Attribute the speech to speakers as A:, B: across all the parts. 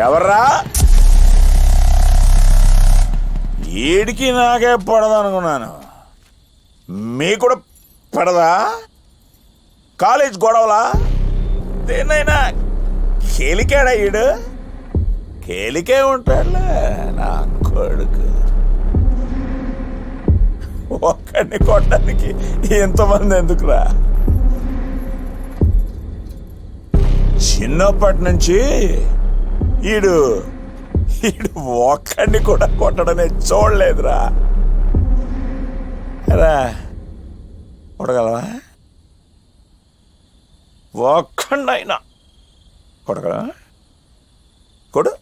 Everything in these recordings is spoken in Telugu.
A: ఎవర్రా? ఈడికి నాకే పడదనుకున్నాను, మీకు కూడా పడదా? కాలేజ్ గొడవలా? దేన్నైనా కేలికాడా ఈడు? కేలికే ఉంటాడులే నా కొడుకు. ఒక్కడిని కొట్టడానికి ఎంతమంది ఎందుకురా? చిన్నప్పటి నుంచి ఈడు ఒక్కడిని కూడా కొట్టడమే చూడలేదురా. రా కొట్టగలవా? ఒక్కడైనా కొట్టగలవా? కొడు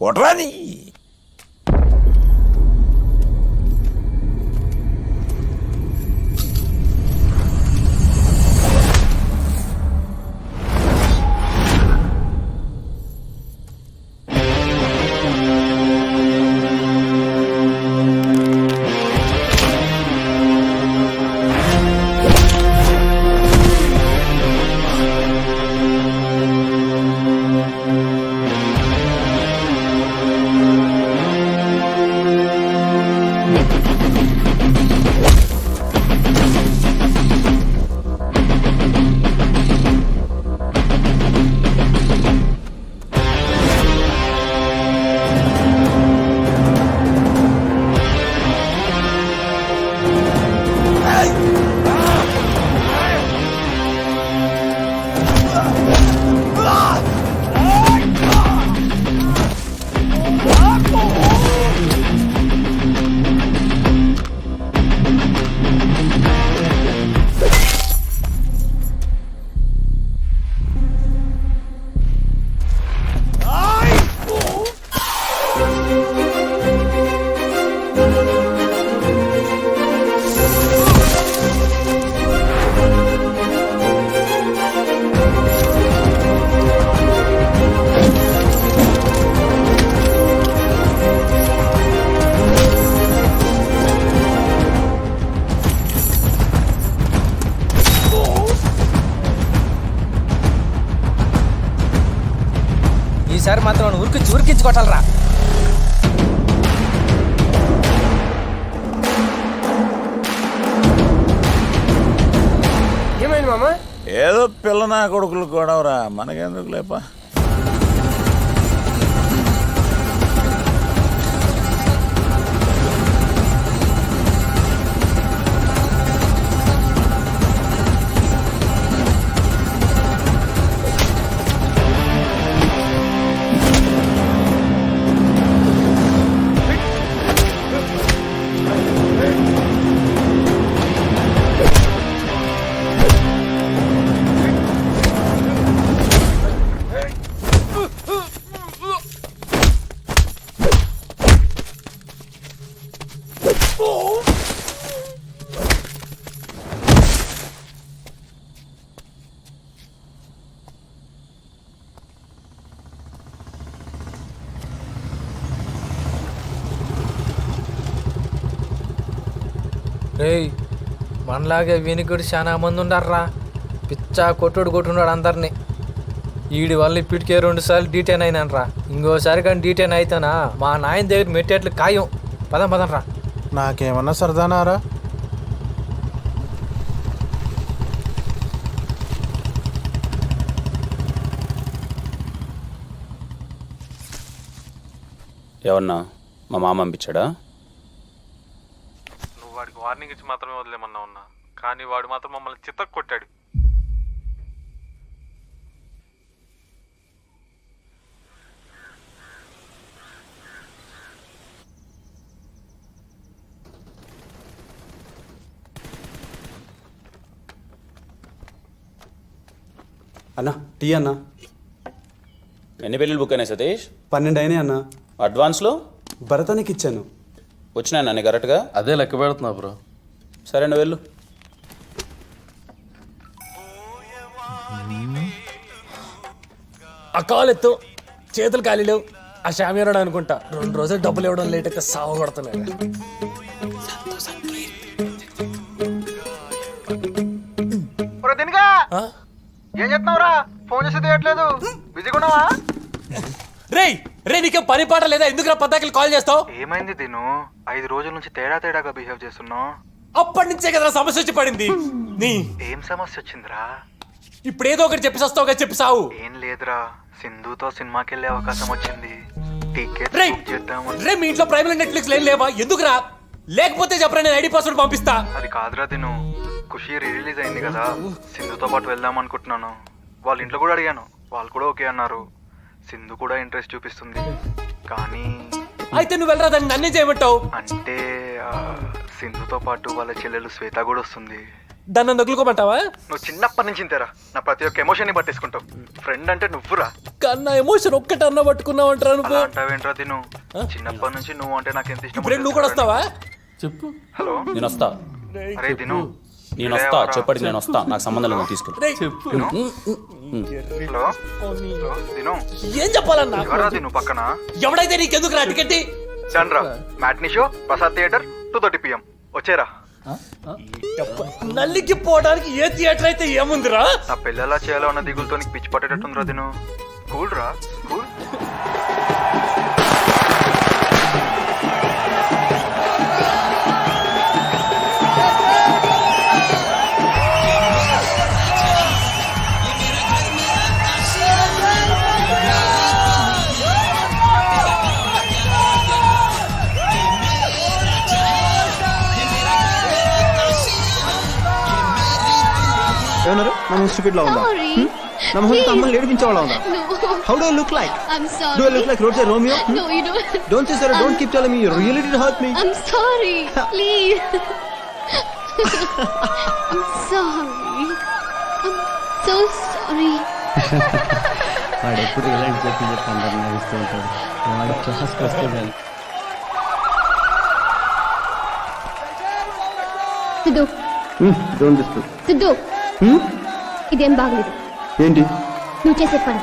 A: కొట్టరాని.
B: ఈసారి మాత్రం ఉరికించి కొట్టాలరా.
C: ఏమైంది మామ?
A: ఏదో పిల్ల నా కొడుకులు గొడవరా, మనకెందుకు లేపా.
B: రేయ్, మనలాగే వినికుడు చాలా మంది ఉండారా. పిచ్చా కొట్టున్నాడు అందరినీ. ఈడి వల్ల ఇప్పటికే 2 సార్లు డీటెయిన్ అయినానరా. ఇంకోసారి కానీ డీటెయిన్ అయితేనా మా నాయన దగ్గర మెట్టేట్లు ఖాయం. పదంరా.
C: నాకేమన్నా సరదానారా?
D: ఎవరన్నా మా మామ పంపించాడా?
E: నువ్వు వాడికి వార్నింగ్ ఇచ్చి మాత్రమే వదిలేమన్నా ఉన్నా, కానీ వాడు మాత్రం మమ్మల్ని చితక్ కొట్టాడు.
F: అన్నా టీ అన్నా.
D: ఎన్ని పెళ్ళిళ్ళు బుక్ అయినాయి సతీష్?
F: 12 అయినాయి అన్నా.
D: అడ్వాన్స్లో
F: భరతానికి ఇచ్చాను.
D: వచ్చినాయి అన్న కరెక్ట్గా?
E: అదే లెక్క పెడుతున్నా బ్రో.
D: సరే నువ్వు వెళ్ళు.
B: ఆ కాలు ఎత్తు, చేతులు ఖాళీ లేవు. ఆ షామీరాడు అనుకుంటా 2 రోజులు డబ్బులు ఇవ్వడం లేట్ అయితే సాగు కొడుతున్నాడు.
C: ఏం చెప్తున్నావురా? ఫోన్ చేసి తీయట్లేదు, బిజీగా ఉన్నావా?
G: రేయ్ రే నీకేం పని పాట లేదా? ఎందుకు పద్దాకి కాల్ చేస్తావు?
E: ఏమైంది దిను? 5 రోజుల నుంచి తేడాగా బిహేవ్ చేస్తున్నావు.
G: అప్పటి నుంచే కదా సమస్య వచ్చి పడింది. నీ
E: ఏం సమస్య వచ్చిందిరా?
G: ఇప్పుడు ఏదో ఒకటి చెప్పి వస్తావుగా, చెప్పి సావు.
E: ఏం లేదురా, సింధుతో సినిమాకి వెళ్ళే అవకాశం వచ్చింది. టికెట్
G: రేయ్
E: బుక్ చేద్దామని.
G: రే మీ ఇంట్లో ప్రైవేట్ నెట్ఫ్లిక్స్ లేని లేవా? ఎందుకురా? లేకపోతే చెప్పరా, నేను ఐడి పాస్వర్డ్ పంపిస్తా.
E: అది కాదురా దిను, ఖుషి రిలీజ్ అయింది కదా, సింధుతో పాటు వెళ్దాం అనుకుంటున్నాను. వాళ్ళ ఇంట్లో కూడా అడిగాను, వాళ్ళు కూడా ఓకే అన్నారు. సింధు కూడా ఇంట్రెస్ట్ చూపిస్తుంది. కానీ
G: అయితే నువ్వు వెళ్ళరా, దాన్ని నన్నే చేయమంటావు?
E: అంటే సింధుతో పాటు వాళ్ళ చెల్లెలు శ్వేత కూడా వస్తుంది.
G: దాన్ని నన్ను వదులుకోమంటావా?
E: నువ్వు చిన్నప్పటి నుంచి ఇంతేరా, నా ప్రతి ఒక్క ఎమోషన్ ని పట్టేసుకుంటావు. ఫ్రెండ్ అంటే నువ్వురా.
G: కన్నా ఎమోషన్ ఒక్కటి అన్న పట్టుకున్నావు అంటారా నువ్వు?
E: అలా అంటావేంట్రా తిను? చిన్నప్పటి నుంచి నువ్వు అంటే నాకు ఎంత ఇష్టం.
G: ఇప్పుడు నువ్వు కూడా వస్తావా?
D: చెప్పు.
E: హలో,
D: నేను వస్తా.
E: అరే తిను,
D: నేను వస్తా, చెప్పండి నేను వస్తా. నాకు సంబంధం లేదు, తీసుకెళ్ళి.
G: రేయ్,
E: తిను. హలో హలో, తిను.
G: ఏం చెప్పాలన్నా?
E: ఎవరా తిను పక్కన?
G: ఎవడైతే నీకెందుకు రా ticket?
E: Chandra matinee show, Prasad theatre, 2:30 PM. వచ్చేరా.
G: నల్లికి పోవడానికి ఏ థియేటర్ అయితే ఏముందిరా?
E: నా పిల్లలా చేయాలో అన్న దిగులతో నీకు పిచ్చి పట్టేటట్టుందిరా తిను. కూల్ రా, కూల్.
H: ఏమన్నారు? నన్ను స్టూపిడ్ లా ఉందా? నా మొహంతో అమ్మని ఏడిపించేవాళ్ళ ఉందా? How do I look like?
I: I'm sorry.
H: Do I look like Roger Romeo?
I: No, you don't.
H: Don't say sorry. Don't keep telling me. You really did hurt me.
I: I'm sorry. Please. I'm sorry. I'm so sorry.
H: వాడు ఎప్పుడు ఇలాంటి చెప్పి అందరు నవ్విస్తూ ఉంటాడు. వాడు క్లాస్కి వస్తే చాలు.
I: Siddhu,
H: Don't disturb.
I: సిద్ధు, ఇదేం బాగలేదు.
H: ఏంటి?
I: నువ్వు చేసే పని.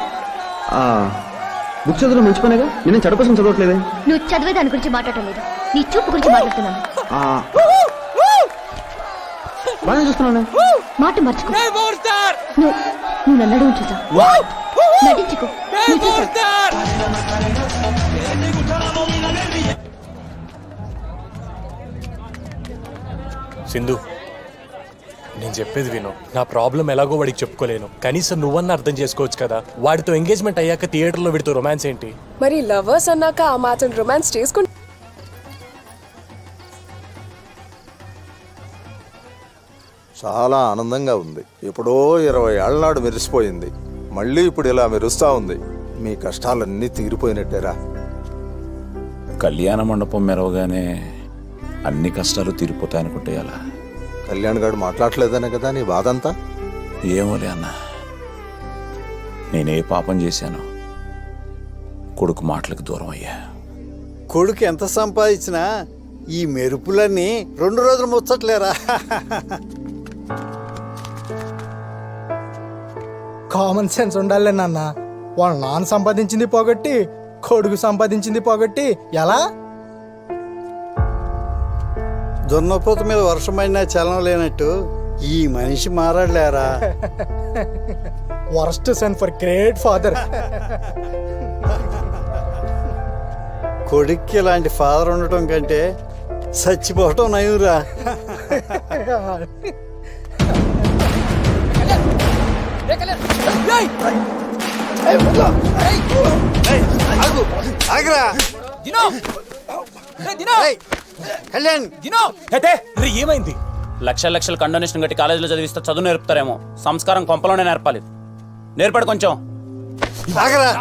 H: బుక్ చదవడం మంచి పనేగా. నేను చెడ కోసం చదవట్లేదే.
I: నువ్వు చదివే దాని గురించి మాట్లాడటం లేదు, నీ చూపు గురించి మాట్లాడుతున్నాను.
H: బాగా చూస్తున్నాను.
I: మాట మర్చుకో. నువ్వు నన్ను అడుగు చూసావు. నటించుకో. నువ్వు చూసావు.
G: సింధు, నేను చెప్పేది విను. నా ప్రాబ్లం ఎలాగో వాడికి చెప్పుకోలేను. కనీసం నువ్వన్నా అర్థం చేసుకోవచ్చు కదా. వాడితో ఎంగేజ్మెంట్ అయ్యాక థియేటర్లో వీడితో రొమాన్స్ ఏంటి?
J: మరి లవర్స్ అన్నాక ఆ మాత్రం రొమాన్స్ చేసుకుంటే
A: చాలా ఆనందంగా ఉంది. ఎప్పుడో 20 ఏళ్ల నాడు మెరిసిపోయింది, మళ్ళీ ఇప్పుడు ఇలా మెరుస్తా ఉంది. మీ కష్టాలన్నీ తీరిపోయినట్టేరా. కళ్యాణ మండపం మెరవగానే అన్ని కష్టాలు తీరిపోతాయనుకుంటే అలా. కళ్యాణ్ గారు మాట్లాడలేదనే కదా నీ బాధంతా? ఏమోలే అన్న, నేనే పాపం చేశాను. కొడుకు మాటలకు దూరం అయ్యా.
K: కొడుకు ఎంత సంపాదించినా ఈ మెరుపులన్నీ 2 రోజులు ముచ్చట్లేరా.
C: కామన్ సెన్స్ ఉండాలి నాన్న. వాళ్ళ నాన్న సంపాదించింది పోగొట్టి కొడుకు సంపాదించింది పోగొట్టి ఎలా?
K: దున్నపోతు మీద వర్షమైనా చలనం లేనట్టు ఈ మనిషి మారాడులేరా.
C: Worst son for great father.
K: కొడుక్కి ఇలాంటి ఫాదర్ ఉండటం కంటే చచ్చిపోవటం నయురా. కళ్యాణ్,
G: ఏమైంది?
D: లక్షల కండోనేషన్ కట్టి కాలేజీలో చదివిస్తే చదువు నేర్పుతారేమో. సంస్కారం కొంపలోనే నేర్పాలి. నేర్పడు కొంచెం.
K: ఆగరా.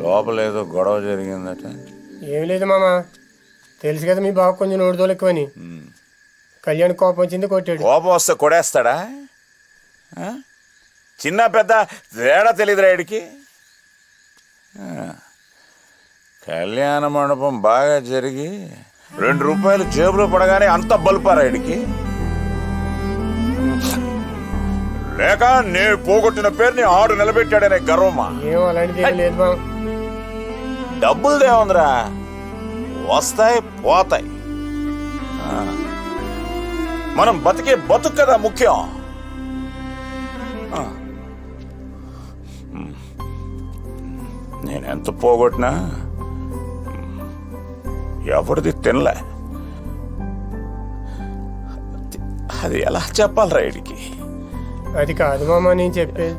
A: లోపల ఏదో గొడవ జరిగిందట.
C: ఏం లేదు మామ, తెలుసు కదా మీ బాబు కొంచెం నోడుదోలు ఎక్కువని. కళ్యాణ్ కోపం వచ్చింది, కొట్టాడు.
A: కోపం వస్తే కొడేస్తాడా? చిన్న పెద్ద తేడా తెలియదురా వీడికి.
L: కళ్యాణ మండపం బాగా జరిగి 2 రూపాయలు జేబులో పడగానే అంత బల్పారాయుడికి లేక నేను పోగొట్టిన పేరుని ఆడు నిలబెట్టాడనే గర్వమా? డబ్బులు దేవందిరా, వస్తాయి పోతాయి. మనం బతికే బతుకు కదా ముఖ్యం. నేనెంత పోగొట్టినా ఎవరిది తినలే. అది ఎలా చెప్పాలి రైడ్కి?
C: అది కాదు మామ నేను చెప్పేది.